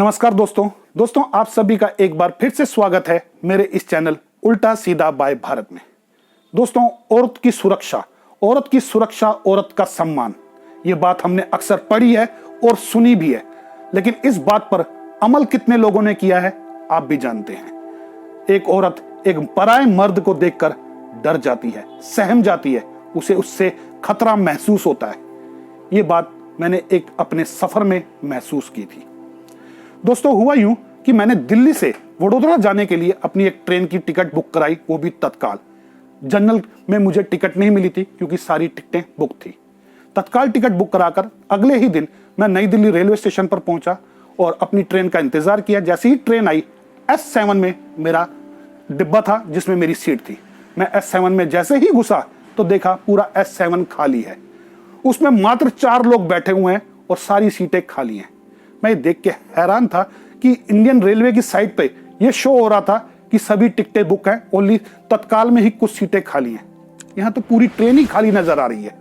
नमस्कार दोस्तों आप सभी का एक बार फिर से स्वागत है मेरे इस चैनल उल्टा सीधा बाय भारत में। दोस्तों, औरत की सुरक्षा, औरत का सम्मान, ये बात हमने अक्सर पढ़ी है और सुनी भी है, लेकिन इस बात पर अमल कितने लोगों ने किया है आप भी जानते हैं। एक औरत एक पराये मर्द को देखकर डर जाती है, सहम जाती है, उसे उससे खतरा महसूस होता है। ये बात मैंने एक अपने सफर में महसूस की थी। दोस्तों, हुआ यूं कि मैंने दिल्ली से वडोदरा जाने के लिए अपनी एक ट्रेन की टिकट बुक कराई, वो भी तत्काल। जनरल में मुझे टिकट नहीं मिली थी क्योंकि सारी टिकटें बुक थी। तत्काल टिकट बुक कराकर अगले ही दिन मैं नई दिल्ली रेलवे स्टेशन पर पहुंचा और अपनी ट्रेन का इंतजार किया। जैसे ही ट्रेन आई, S7 में मेरा डिब्बा था जिसमें मेरी सीट थी। मैं S7 में जैसे ही घुसा तो देखा पूरा S7 खाली है। उसमें मात्र 4 लोग बैठे हुए हैं और सारी सीटें खाली हैं। मैं देख के हैरान था कि इंडियन रेलवे की साइट पे ये शो हो रहा था कि सभी टिकटें बुक हैं, ओनली तत्काल में ही कुछ सीटें खाली हैं। यहां तो पूरी ट्रेन ही खाली नजर आ रही है,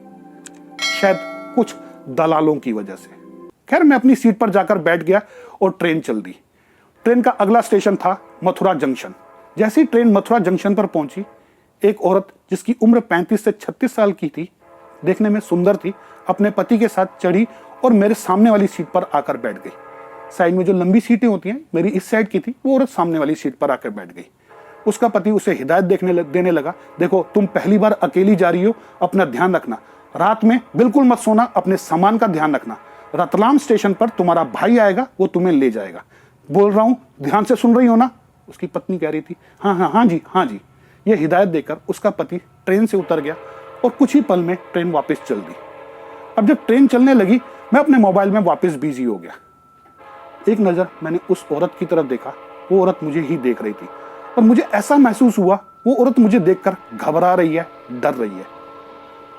शायद कुछ दलालों की वजह से। खैर, मैं अपनी सीट पर जाकर बैठ गया और ट्रेन चल दी। ट्रेन का अगला स्टेशन था मथुरा जंक्शन। जैसी ट्रेन मथुरा जंक्शन पर पहुंची, एक औरत जिसकी उम्र 35 से 36 साल की थी, देखने में सुंदर थी, अपने पति के साथ चढ़ी और मेरे सामने वाली सीट पर आकर बैठ गई। साइड में जो लंबी सीटें होती हैं, मेरी इस साइड की थी, वो औरत सामने वाली सीट पर आकर बैठ गई। उसका पति उसे हिदायत देने लगा, देखो तुम पहली बार अकेली जा रही हो, अपना ध्यान रखना, रात में बिल्कुल मत सोना, अपने सामान का ध्यान रखना, रतलाम स्टेशन पर तुम्हारा भाई आएगा, वो तुम्हें ले जाएगा। बोल रहा हूं, ध्यान से सुन रही हो ना? उसकी पत्नी कह रही थी, हाँ जी। ये हिदायत देकर उसका पति ट्रेन से उतर गया और कुछ ही पल में ट्रेन वापस चल दी। अब जब ट्रेन चलने लगी, मैं अपने मोबाइल में वापस बिजी हो गया। एक नजर मैंने उस औरत की तरफ देखा, वो औरत मुझे ही देख रही थी और मुझे ऐसा महसूस हुआ वो औरत मुझे देखकर घबरा रही है, डर रही है।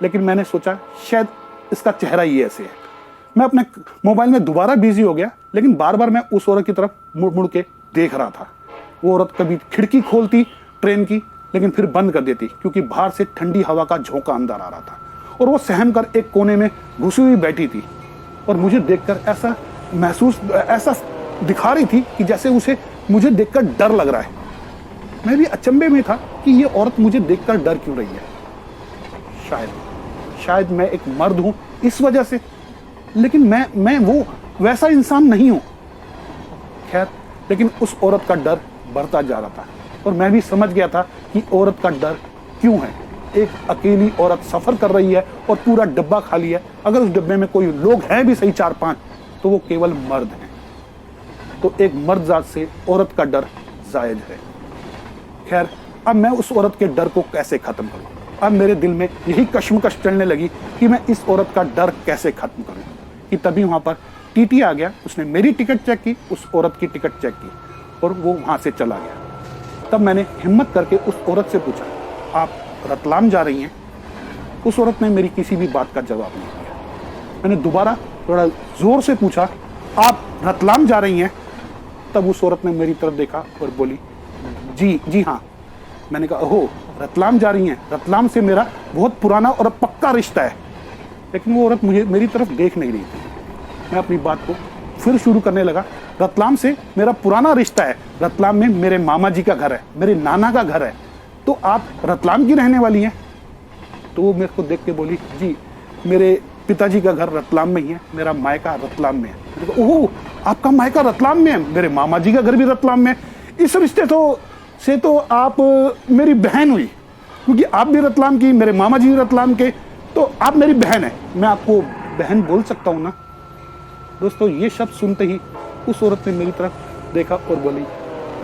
लेकिन मैंने सोचा शायद इसका चेहरा ही ऐसे है। मैं अपने मोबाइल में दोबारा बिजी हो गया, लेकिन बार बार मैं उस औरत की तरफ मुड़ मुड़ के देख रहा था। वो औरत कभी खिड़की खोलती ट्रेन की, लेकिन फिर बंद कर देती क्योंकि बाहर से ठंडी हवा का झोंका अंदर आ रहा था, और वो सहम कर एक कोने में घुसी हुई बैठी थी और मुझे देखकर ऐसा दिखा रही थी कि जैसे उसे मुझे देखकर डर लग रहा है। मैं भी अचंभे में था कि ये औरत मुझे देखकर डर क्यों रही है। शायद मैं एक मर्द हूं इस वजह से, लेकिन मैं वो वैसा इंसान नहीं हूं। खैर, लेकिन उस औरत का डर बढ़ता जा रहा था और मैं भी समझ गया था कि औरत का डर क्यों है। एक अकेली औरत सफर कर रही है और पूरा डब्बा खाली है। अगर उस डब्बे में कोई लोग हैं भी सही 4-5, तो वो केवल मर्द हैं। तो एक मर्द जात से औरत का डर जायज है। खैर, अब मैं उस औरत के डर को कैसे खत्म करूं? अब मेरे दिल में यही कश्मकश चलने लगी कि मैं इस औरत का डर कैसे खत्म करूं। कि तभी वहां पर टीटी आ गया, उसने मेरी टिकट चेक की, उस औरत की टिकट चेक की और वो वहां से चला गया। तब मैंने हिम्मत करके उस औरत से पूछा, आप रतलाम जा रही हैं? उस औरत ने मेरी किसी भी बात का जवाब नहीं दिया। मैंने दोबारा थोड़ा जोर से पूछा, आप रतलाम जा रही हैं? तब उस औरत ने मेरी तरफ देखा और बोली, जी हाँ। मैंने कहा, ओहो, रतलाम जा रही हैं? रतलाम से मेरा बहुत पुराना और पक्का रिश्ता है। लेकिन वो औरत मेरी तरफ देख नहीं रही थी। मैं अपनी बात को फिर शुरू करने लगा, रतलाम से मेरा पुराना रिश्ता है, रतलाम में मेरे मामा जी का घर है, मेरे नाना का घर है, तो आप रतलाम की रहने वाली हैं? तो वो मेरे को देख के बोली, जी मेरे पिताजी का घर रतलाम में ही है, मेरा मायका रतलाम में है। ओह, आपका मायका रतलाम में है? मेरे मामा जी का घर भी रतलाम में है। इस रिश्ते से तो आप मेरी बहन हुई, क्योंकि आप भी रतलाम की, मेरे मामा जी रतलाम के, तो आप मेरी बहन है। मैं आपको बहन बोल सकता हूँ ना? दोस्तों, ये शब्द सुनते ही उस औरत ने मेरी तरफ देखा और बोली,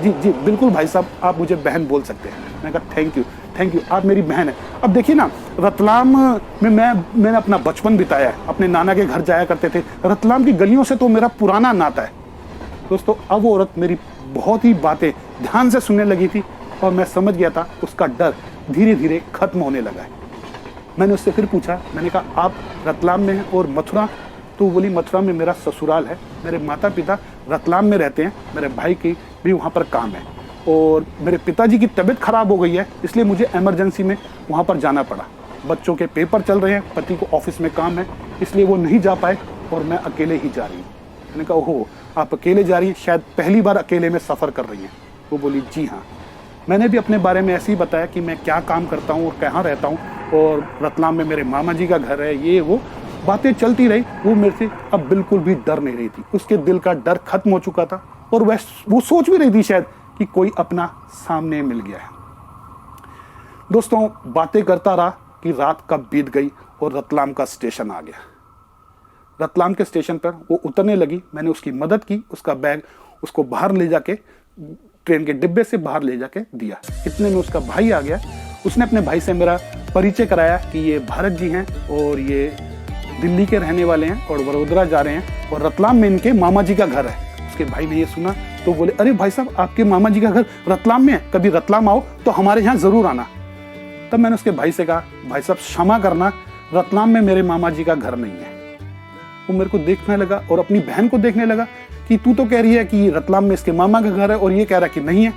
जी बिल्कुल भाई साहब, आप मुझे बहन बोल सकते हैं। मैंने कहा, थैंक यू, आप मेरी बहन है। अब देखिए ना, रतलाम में मैंने अपना बचपन बिताया है, अपने नाना के घर जाया करते थे। रतलाम की गलियों से तो मेरा पुराना नाता है। दोस्तों, अब वो औरत मेरी बहुत ही बातें ध्यान से सुनने लगी थी और मैं समझ गया था उसका डर धीरे धीरे खत्म होने लगा है। मैंने उससे फिर पूछा, मैंने कहा, आप रतलाम में हैं और मथुरा? तो वो बोली, मथुरा में मेरा ससुराल है, मेरे माता पिता रतलाम में रहते हैं, मेरे भाई की भी वहाँ पर काम है और मेरे पिताजी की तबीयत खराब हो गई है, इसलिए मुझे इमरजेंसी में वहाँ पर जाना पड़ा। बच्चों के पेपर चल रहे हैं, पति को ऑफिस में काम है, इसलिए वो नहीं जा पाए और मैं अकेले ही जा रही हूँ। मैंने कहा, ओहो, आप अकेले जा रही हैं, शायद पहली बार अकेले में सफ़र कर रही हैं। वो बोली जी हाँ। मैंने भी अपने बारे में ऐसे ही बताया कि मैं क्या काम करता हूँ और कहाँ रहता हूँ, और रतलाम में मेरे मामा जी का घर है, ये वो बातें चलती रही। वो मेरे से अब बिल्कुल भी डर नहीं रही थी, उसके दिल का डर खत्म हो चुका था, और वो सोच भी रही थी शायद कि कोई अपना सामने मिल गया है। दोस्तों, बातें करता रहा कि रात कब बीत गई और रतलाम का स्टेशन आ गया। रतलाम के स्टेशन पर वो उतरने लगी। मैंने उसकी मदद की, उसका बैग उसको बाहर ले जाके, ट्रेन के डिब्बे से बाहर ले जाके दिया। इतने में उसका भाई आ गया। उसने अपने भाई से मेरा परिचय कराया कि ये भारत जी हैं और ये दिल्ली के रहने वाले हैं और वडोदरा जा रहे हैं, और रतलाम में इनके मामा जी का घर है। उसके भाई ने ये सुना तो बोले, अरे भाई साहब, आपके मामा जी का घर रतलाम में है, कभी रतलाम आओ तो हमारे यहाँ ज़रूर आना। तब मैंने उसके भाई से कहा, भाई साहब क्षमा करना, रतलाम में मेरे मामा जी का घर नहीं है। वो मेरे को देखने लगा और अपनी बहन को देखने लगा कि तू तो कह रही है कि रतलाम में इसके मामा का घर है और ये कह रहा है कि नहीं है।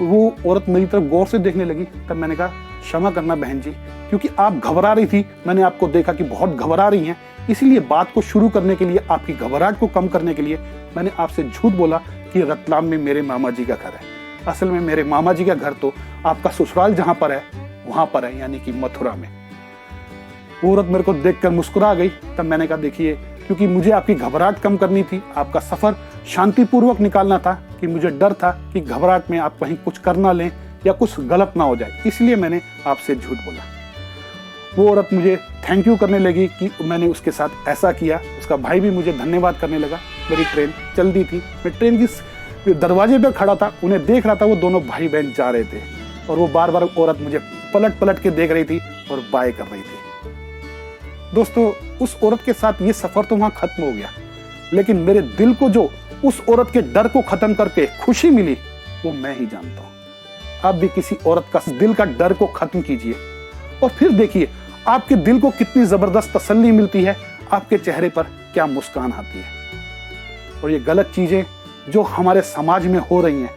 वो औरत मेरी तरफ गौर से देखने लगी। तब मैंने कहा, क्षमा करना बहन जी, क्योंकि आप घबरा रही थी, मैंने आपको देखा कि बहुत घबरा रही हैं, इसीलिए बात को शुरू करने के लिए, आपकी घबराहट को कम करने के लिए मैंने आपसे झूठ बोला कि रतलाम में मेरे मामा जी का घर है। असल में मेरे मामा जी का घर तो आपका ससुराल जहाँ पर है वहाँ पर है, यानी कि मथुरा में। वो औरत मेरे को देखकर मुस्कुरा गई। तब मैंने कहा, देखिए, क्योंकि मुझे आपकी घबराहट कम करनी थी, आपका सफ़र शांतिपूर्वक निकालना था, कि मुझे डर था कि घबराहट में आप कहीं कुछ कर ना लें या कुछ गलत ना हो जाए, इसलिए मैंने आपसे झूठ बोला। वो औरत मुझे थैंक यू करने लगी कि मैंने उसके साथ ऐसा किया। उसका भाई भी मुझे धन्यवाद करने लगा। मेरी ट्रेन चल दी थी, मैं ट्रेन की दरवाजे पर खड़ा था, उन्हें देख रहा था। वो दोनों भाई बहन जा रहे थे और वो बार बार औरत मुझे पलट पलट के देख रही थी और बाय कर रही थी। दोस्तों, उस औरत के साथ ये सफर तो वहां खत्म हो गया, लेकिन मेरे दिल को जो उस औरत के डर को खत्म करके खुशी मिली, वो मैं ही जानता हूं। आप भी किसी औरत का दिल का डर को खत्म कीजिए और फिर देखिए आपके दिल को कितनी जबरदस्त तसल्ली मिलती है, आपके चेहरे पर क्या मुस्कान आती है। और ये गलत चीजें जो हमारे समाज में हो रही हैं,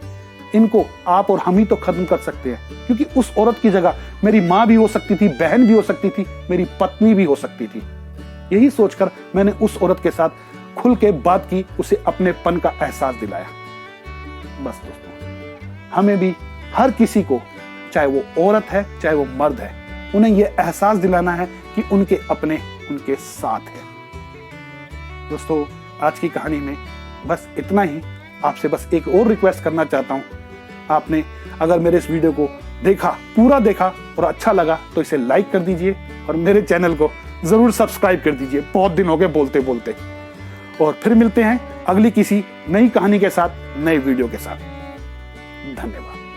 इनको आप और हम ही तो खत्म कर सकते हैं, क्योंकि उस औरत की जगह मेरी माँ भी हो सकती थी, बहन भी हो सकती थी, मेरी पत्नी भी हो सकती थी। यही सोचकर मैंने उस औरत के साथ खुल के बात की, उसे अपनेपन का एहसास दिलाया। बस दोस्तों, हमें भी हर किसी को, चाहे वो औरत है चाहे वो मर्द है, उन्हें ये एहसास दिलाना है कि उनके अपने उनके साथ है। दोस्तों, आज की कहानी में बस इतना ही। आपसे बस एक और रिक्वेस्ट करना चाहता हूं। आपने अगर मेरे इस वीडियो को देखा, पूरा देखा और अच्छा लगा तो इसे लाइक कर दीजिए और मेरे चैनल को जरूर सब्सक्राइब कर दीजिए। बहुत दिन हो गए बोलते बोलते। और फिर मिलते हैं अगली किसी नई कहानी के साथ, नए वीडियो के साथ। धन्यवाद।